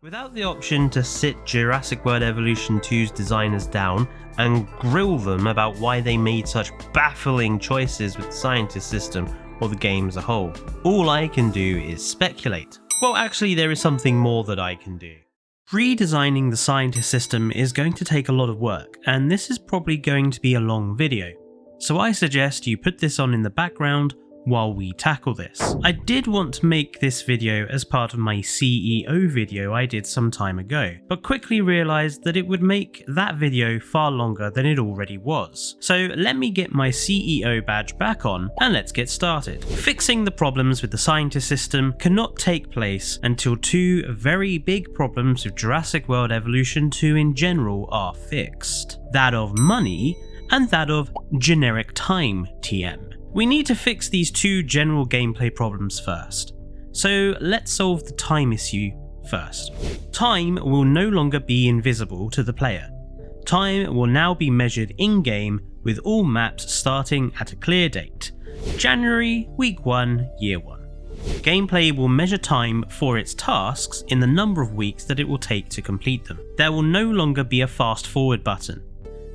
Without the option to sit Jurassic World Evolution 2's designers down and grill them about why they made such baffling choices with the scientist system or the game as a whole, all I can do is speculate. Well, actually there is something more that I can do. Redesigning the scientist system is going to take a lot of work, and this is probably going to be a long video, so I suggest you put this on in the background while we tackle this. I did want to make this video as part of my CEO video I did some time ago, but quickly realised that it would make that video far longer than it already was. So let me get my CEO badge back on and let's get started. Fixing the problems with the scientist system cannot take place until two very big problems with Jurassic World Evolution 2 in general are fixed. That of money and that of generic time TM. We need to fix these two general gameplay problems first, so let's solve the time issue first. Time will no longer be invisible to the player. Time will now be measured in-game with all maps starting at a clear date, January, week 1, year 1. Gameplay will measure time for its tasks in the number of weeks that it will take to complete them. There will no longer be a fast forward button.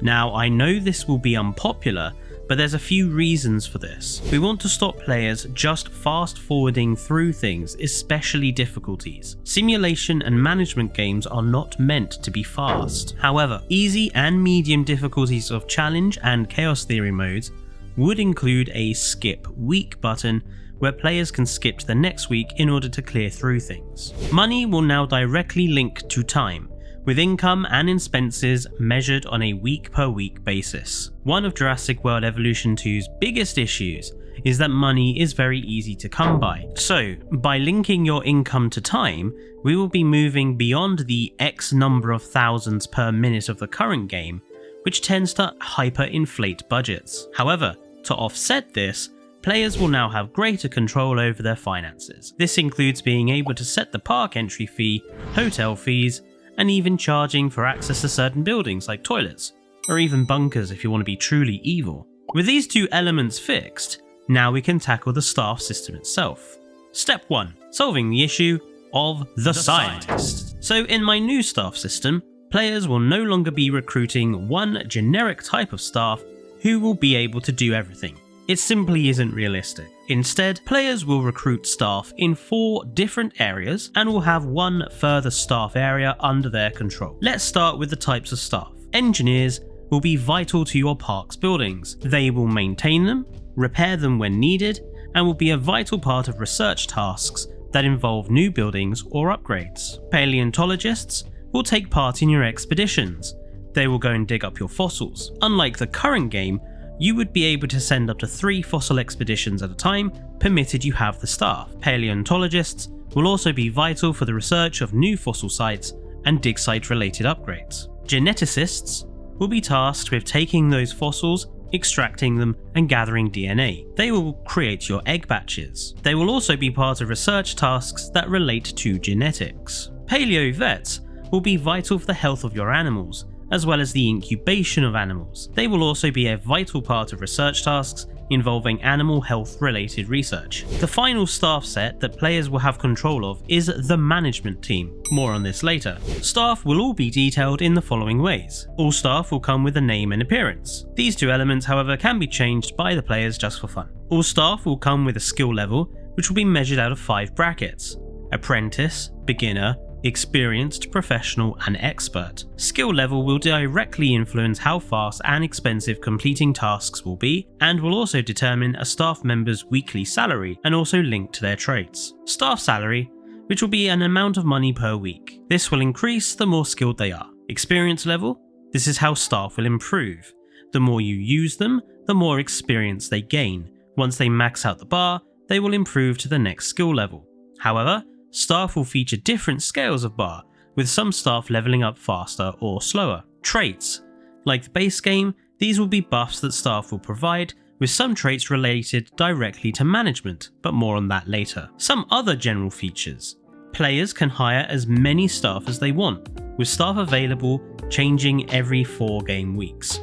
Now I know this will be unpopular, but there's a few reasons for this. We want to stop players just fast forwarding through things, especially difficulties. Simulation and management games are not meant to be fast. However, easy and medium difficulties of challenge and chaos theory modes would include a skip week button where players can skip to the next week in order to clear through things. Money will now directly link to time, with income and expenses measured on a week per week basis. One of Jurassic World Evolution 2's biggest issues is that money is very easy to come by. So, by linking your income to time, we will be moving beyond the X number of thousands per minute of the current game, which tends to hyperinflate budgets. However, to offset this, players will now have greater control over their finances. This includes being able to set the park entry fee, hotel fees, and even charging for access to certain buildings like toilets, or even bunkers if you want to be truly evil. With these two elements fixed, now we can tackle the staff system itself. Step 1. Solving the issue of the scientist. So in my new staff system, players will no longer be recruiting one generic type of staff who will be able to do everything. It simply isn't realistic. Instead, players will recruit staff in 4 different areas and will have one further staff area under their control. Let's start with the types of staff. Engineers will be vital to your park's buildings. They will maintain them, repair them when needed, and will be a vital part of research tasks that involve new buildings or upgrades. Paleontologists will take part in your expeditions. They will go and dig up your fossils. Unlike the current game, you would be able to send up to 3 fossil expeditions at a time, provided you have the staff. Paleontologists will also be vital for the research of new fossil sites and dig site related upgrades. Geneticists will be tasked with taking those fossils, extracting them and gathering DNA. They will create your egg batches. They will also be part of research tasks that relate to genetics. Paleo-vets will be vital for the health of your animals, as well as the incubation of animals. They will also be a vital part of research tasks involving animal health related research. The final staff set that players will have control of is the management team. More on this later. Staff will all be detailed in the following ways. All staff will come with a name and appearance. These two elements, however, can be changed by the players just for fun. All staff will come with a skill level, which will be measured out of 5 brackets: apprentice, beginner, experienced, professional, and expert. Skill level will directly influence how fast and expensive completing tasks will be, and will also determine a staff member's weekly salary and also link to their traits. Staff salary, which will be an amount of money per week. This will increase the more skilled they are. Experience level, this is how staff will improve. The more you use them, the more experience they gain. Once they max out the bar, they will improve to the next skill level. However, staff will feature different scales of bar, with some staff leveling up faster or slower. Traits. Like the base game, these will be buffs that staff will provide, with some traits related directly to management, but more on that later. Some other general features. Players can hire as many staff as they want, with staff available changing every 4 game weeks.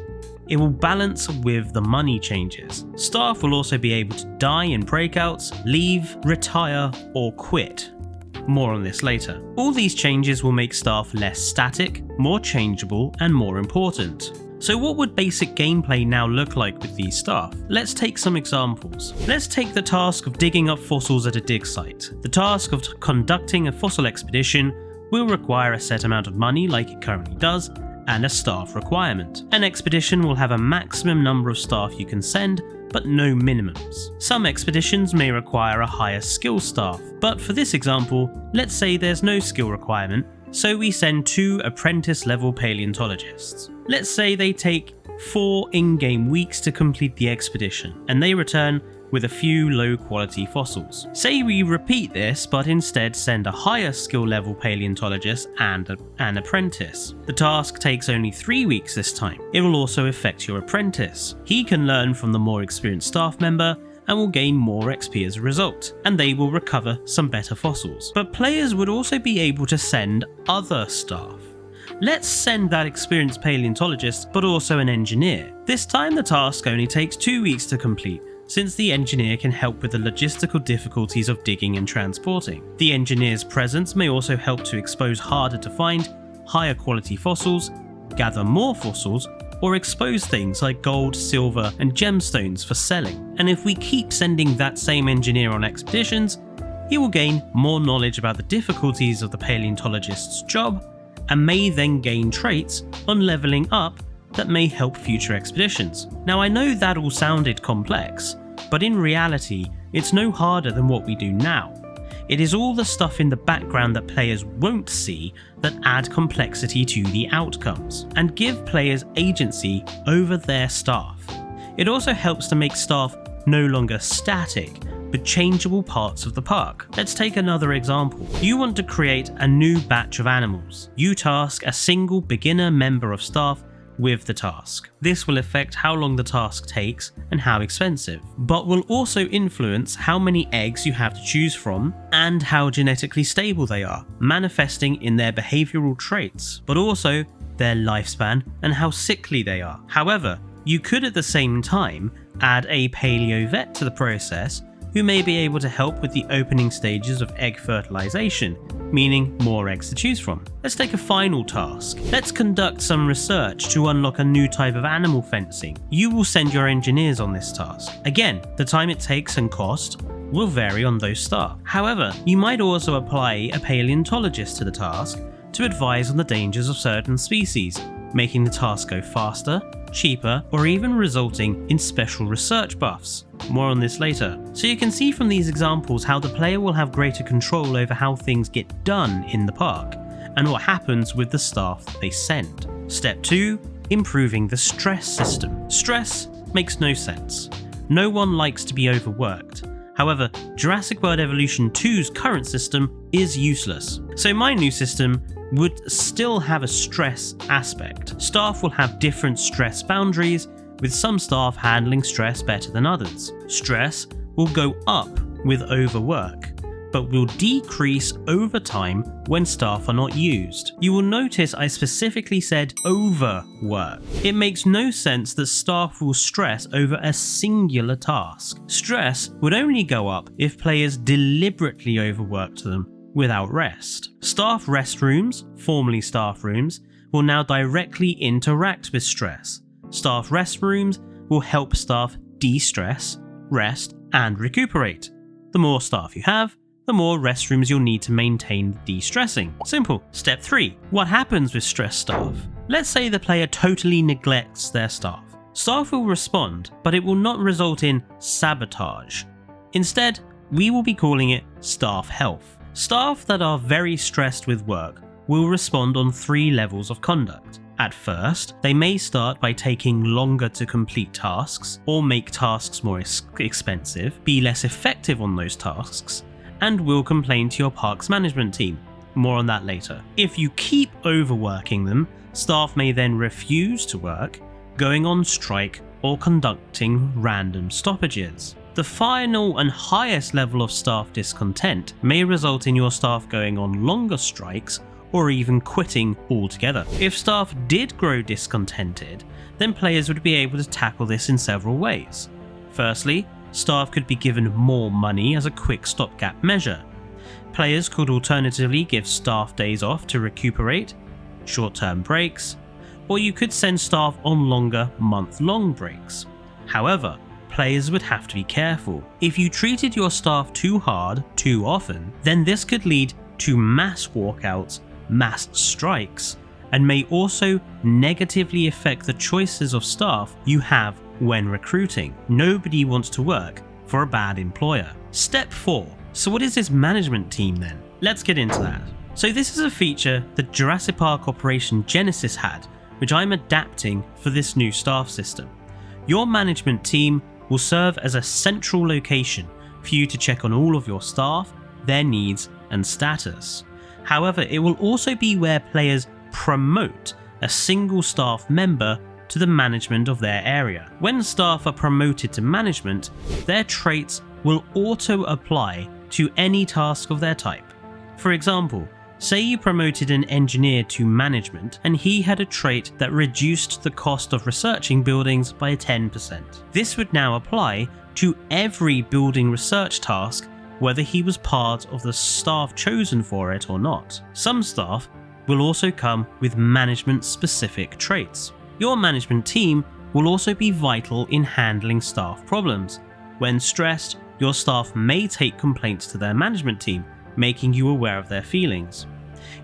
It will balance with the money changes. Staff will also be able to die in breakouts, leave, retire, or quit. More on this later. All these changes will make staff less static, more changeable, and more important. So what would basic gameplay now look like with these staff? Let's take some examples. Let's take the task of digging up fossils at a dig site. The task of conducting a fossil expedition will require a set amount of money like it currently does, and a staff requirement. An expedition will have a maximum number of staff you can send, but no minimums. Some expeditions may require a higher skill staff, but for this example, let's say there's no skill requirement, so we send 2 apprentice level paleontologists. Let's say they take 4 in-game weeks to complete the expedition, and they return with a few low quality fossils. Say we repeat this, but instead send a higher skill level paleontologist and an apprentice. The task takes only 3 weeks this time. It will also affect your apprentice. He can learn from the more experienced staff member and will gain more XP as a result, and they will recover some better fossils. But players would also be able to send other staff. Let's send that experienced paleontologist, but also an engineer. This time the task only takes 2 weeks to complete, since the engineer can help with the logistical difficulties of digging and transporting. The engineer's presence may also help to expose harder to find, higher quality fossils, gather more fossils, or expose things like gold, silver, and gemstones for selling. And if we keep sending that same engineer on expeditions, he will gain more knowledge about the difficulties of the paleontologist's job, and may then gain traits on leveling up that may help future expeditions. Now I know that all sounded complex, but in reality, it's no harder than what we do now. It is all the stuff in the background that players won't see that add complexity to the outcomes, and give players agency over their staff. It also helps to make staff no longer static, but changeable parts of the park. Let's take another example. You want to create a new batch of animals. You task a single beginner member of staff with the task. This will affect how long the task takes and how expensive, but will also influence how many eggs you have to choose from and how genetically stable they are, manifesting in their behavioral traits, but also their lifespan and how sickly they are. However, you could at the same time add a paleo vet to the process who may be able to help with the opening stages of egg fertilization, meaning more eggs to choose from. Let's take a final task. Let's conduct some research to unlock a new type of animal fencing. You will send your engineers on this task. Again, the time it takes and cost will vary on those staff. However, you might also apply a paleontologist to the task to advise on the dangers of certain species, making the task go faster, cheaper, or even resulting in special research buffs. More on this later. So you can see from these examples how the player will have greater control over how things get done in the park, and what happens with the staff they send. Step 2. Improving the stress system. Stress makes no sense. No one likes to be overworked. However, Jurassic World Evolution 2's current system is useless. So my new system would still have a stress aspect. Staff will have different stress boundaries, with some staff handling stress better than others. Stress will go up with overwork, but will decrease over time when staff are not used. You will notice I specifically said overwork. It makes no sense that staff will stress over a singular task. Stress would only go up if players deliberately overworked them without rest. Staff restrooms, formerly staff rooms, will now directly interact with stress. Staff restrooms will help staff de-stress, rest, and recuperate. The more staff you have, the more restrooms you'll need to maintain de-stressing. Simple. Step 3. What happens with stressed staff? Let's say the player totally neglects their staff. Staff will respond, but it will not result in sabotage. Instead, we will be calling it staff health. Staff that are very stressed with work will respond on 3 levels of conduct. At first, they may start by taking longer to complete tasks, or make tasks more expensive, be less effective on those tasks, and will complain to your park's management team. More on that later. If you keep overworking them, staff may then refuse to work, going on strike, or conducting random stoppages. The final and highest level of staff discontent may result in your staff going on longer strikes or even quitting altogether. If staff did grow discontented, then players would be able to tackle this in several ways. Firstly, staff could be given more money as a quick stopgap measure. Players could alternatively give staff days off to recuperate, short-term breaks, or you could send staff on longer month-long breaks. However, players would have to be careful. If you treated your staff too hard, too often, then this could lead to mass walkouts, mass strikes, and may also negatively affect the choices of staff you have when recruiting. Nobody wants to work for a bad employer. Step 4. So what is this management team then? Let's get into that. So this is a feature that Jurassic Park Operation Genesis had, which I'm adapting for this new staff system. Your management team will serve as a central location for you to check on all of your staff, their needs and status. However, it will also be where players promote a single staff member to the management of their area. When staff are promoted to management, their traits will auto apply to any task of their type. For example, say you promoted an engineer to management and he had a trait that reduced the cost of researching buildings by 10%. This would now apply to every building research task, whether he was part of the staff chosen for it or not. Some staff will also come with management specific traits. Your management team will also be vital in handling staff problems. When stressed, your staff may take complaints to their management team, making you aware of their feelings.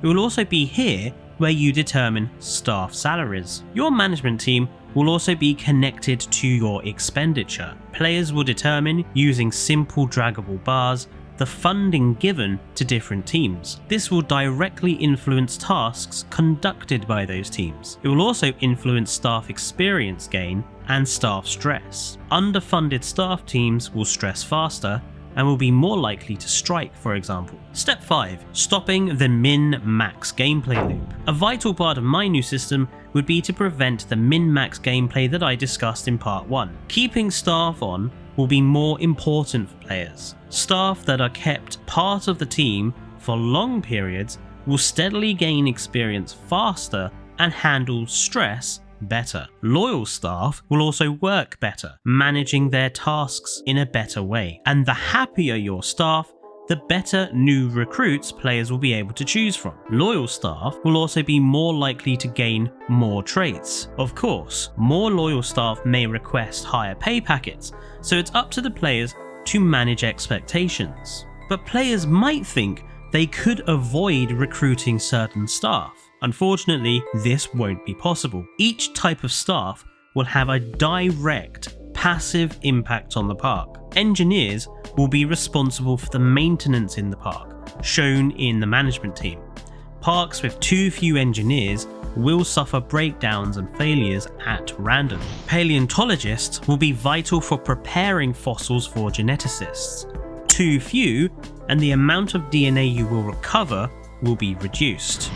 It will also be here where you determine staff salaries. Your management team will also be connected to your expenditure. Players will determine, using simple draggable bars, the funding given to different teams. This will directly influence tasks conducted by those teams. It will also influence staff experience gain and staff stress. Underfunded staff teams will stress faster and will be more likely to strike, for example. Step 5. Stopping the min-max gameplay loop. A vital part of my new system would be to prevent the min-max gameplay that I discussed in part 1. Keeping staff on will be more important for players. Staff that are kept part of the team for long periods will steadily gain experience faster and handle stress better. Loyal staff will also work better, managing their tasks in a better way. And the happier your staff, the better new recruits players will be able to choose from. Loyal staff will also be more likely to gain more traits. Of course, more loyal staff may request higher pay packets, so it's up to the players to manage expectations. But players might think they could avoid recruiting certain staff. Unfortunately, this won't be possible. Each type of staff will have a direct passive impact on the park. Engineers will be responsible for the maintenance in the park, shown in the management team. Parks with too few engineers will suffer breakdowns and failures at random. Paleontologists will be vital for preparing fossils for geneticists. Too few, and the amount of DNA you will recover will be reduced.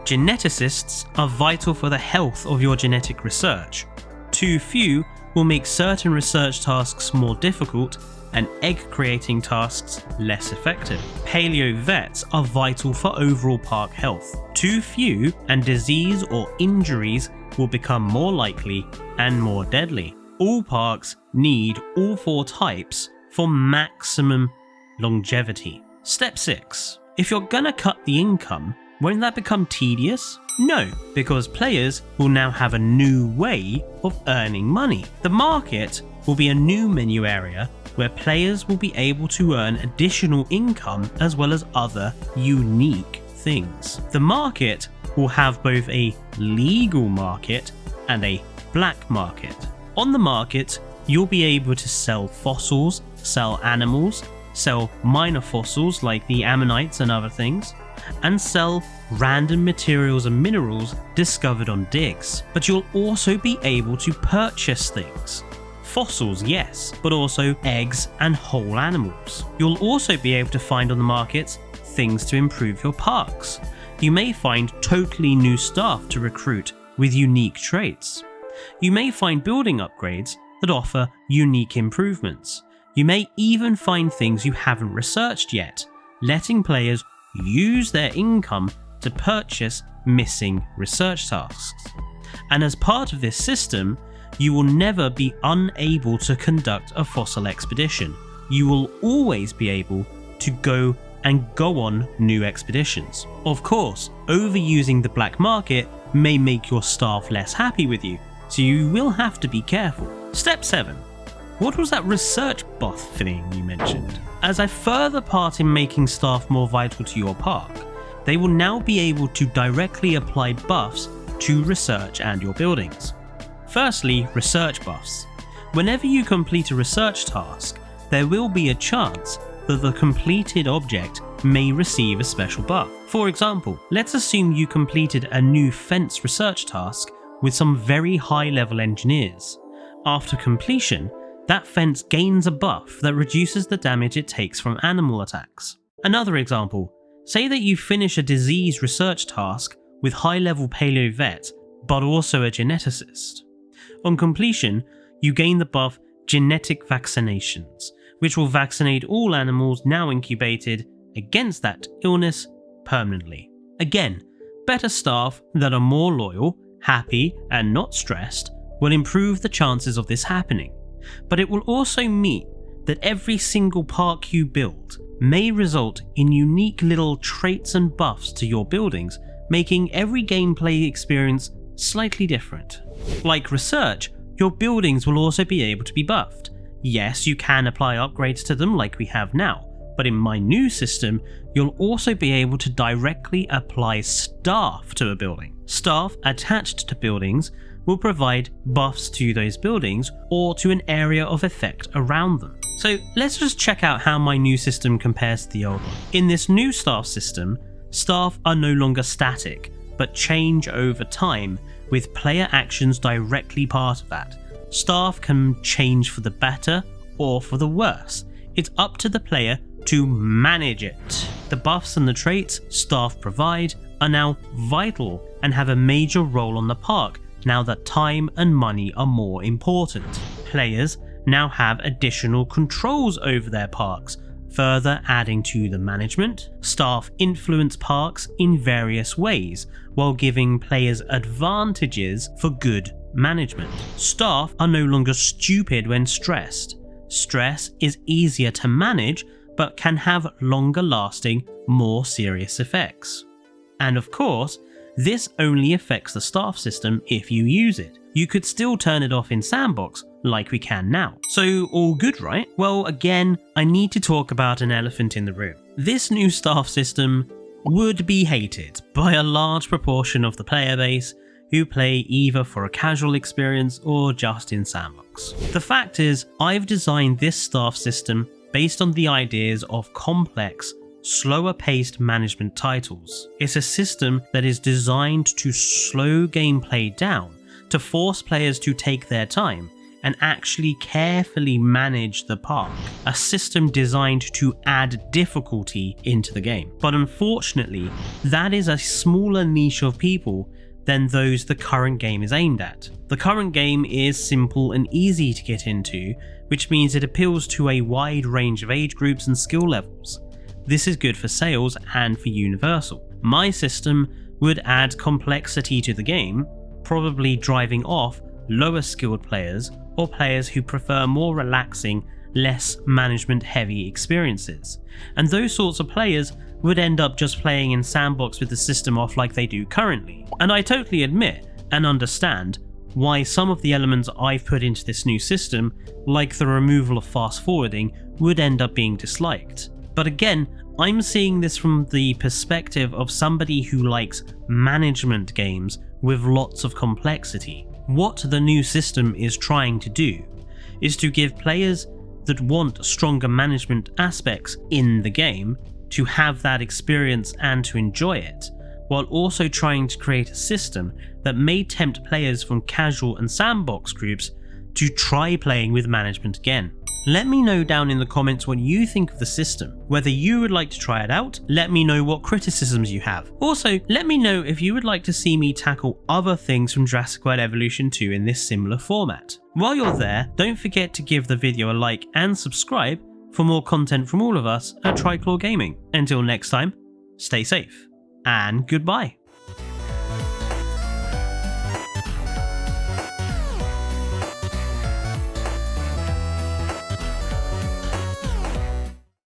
Geneticists are vital for the health of your genetic research. Too few will make certain research tasks more difficult and egg-creating tasks less effective. Paleo vets are vital for overall park health. Too few, and disease or injuries will become more likely and more deadly. All parks need all 4 types for maximum longevity. Step 6. If you're gonna cut the income, won't that become tedious? No, because players will now have a new way of earning money. The market will be a new menu area where players will be able to earn additional income as well as other unique things. The market will have both a legal market and a black market. On the market, you'll be able to sell fossils, sell animals, sell minor fossils like the ammonites and other things, and sell random materials and minerals discovered on digs. But you'll also be able to purchase things. Fossils, yes, but also eggs and whole animals. You'll also be able to find on the markets things to improve your parks. You may find totally new staff to recruit with unique traits. You may find building upgrades that offer unique improvements. You may even find things you haven't researched yet, letting players use their income to purchase missing research tasks. And as part of this system, you will never be unable to conduct a fossil expedition. You will always be able to go and go on new expeditions. Of course, overusing the black market may make your staff less happy with you, so you will have to be careful. Step 7. What was that research buff thing you mentioned? As a further part in making staff more vital to your park, they will now be able to directly apply buffs to research and your buildings. Firstly, research buffs. Whenever you complete a research task, there will be a chance that the completed object may receive a special buff. For example, let's assume you completed a new fence research task with some very high level engineers. After completion, that fence gains a buff that reduces the damage it takes from animal attacks. Another example, say that you finish a disease research task with high level paleo vet, but also a geneticist. On completion, you gain the buff genetic vaccinations, which will vaccinate all animals now incubated against that illness permanently. Again, better staff that are more loyal, happy, and not stressed will improve the chances of this happening, but it will also mean that every single park you build may result in unique little traits and buffs to your buildings, making every gameplay experience slightly different. Like research, your buildings will also be able to be buffed. Yes, you can apply upgrades to them like we have now, but in my new system, you'll also be able to directly apply staff to a building. Staff attached to buildings will provide buffs to those buildings or to an area of effect around them. So let's just check out how my new system compares to the old one. In this new staff system, staff are no longer static, but change over time, with player actions directly part of that. Staff can change for the better or for the worse. It's up to the player to manage it. The buffs and the traits staff provide are now vital and have a major role on the park now that time and money are more important. Players now have additional controls over their parks, further adding to the management. Staff influence parks in various ways, while giving players advantages for good management. Staff are no longer stupid when stressed. Stress is easier to manage, but can have longer lasting, more serious effects. And of course, this only affects the staff system if you use it. You could still turn it off in Sandbox, like we can now. So all good, right? Well, again, I need to talk about an elephant in the room. This new staff system would be hated by a large proportion of the player base who play either for a casual experience or just in Sandbox. The fact is, I've designed this staff system based on the ideas of complex, slower paced management titles. It's a system that is designed to slow gameplay down, to force players to take their time and actually carefully manage the park. A system designed to add difficulty into the game. But unfortunately, that is a smaller niche of people than those the current game is aimed at. The current game is simple and easy to get into, which means it appeals to a wide range of age groups and skill levels. This is good for sales and for Universal. My system would add complexity to the game, probably driving off lower skilled players or players who prefer more relaxing, less management heavy experiences. And those sorts of players would end up just playing in Sandbox with the system off like they do currently. And I totally admit and understand why some of the elements I've put into this new system, like the removal of fast forwarding, would end up being disliked. But again, I'm seeing this from the perspective of somebody who likes management games with lots of complexity. What the new system is trying to do is to give players that want stronger management aspects in the game to have that experience and to enjoy it, while also trying to create a system that may tempt players from casual and Sandbox groups to try playing with management again. Let me know down in the comments what you think of the system, whether you would like to try it out. Let me know what criticisms you have. Also, let me know if you would like to see me tackle other things from Jurassic World Evolution 2 in this similar format. While you're there, don't forget to give the video a like and subscribe for more content from all of us at Triclaw Gaming. Until next time, stay safe and goodbye.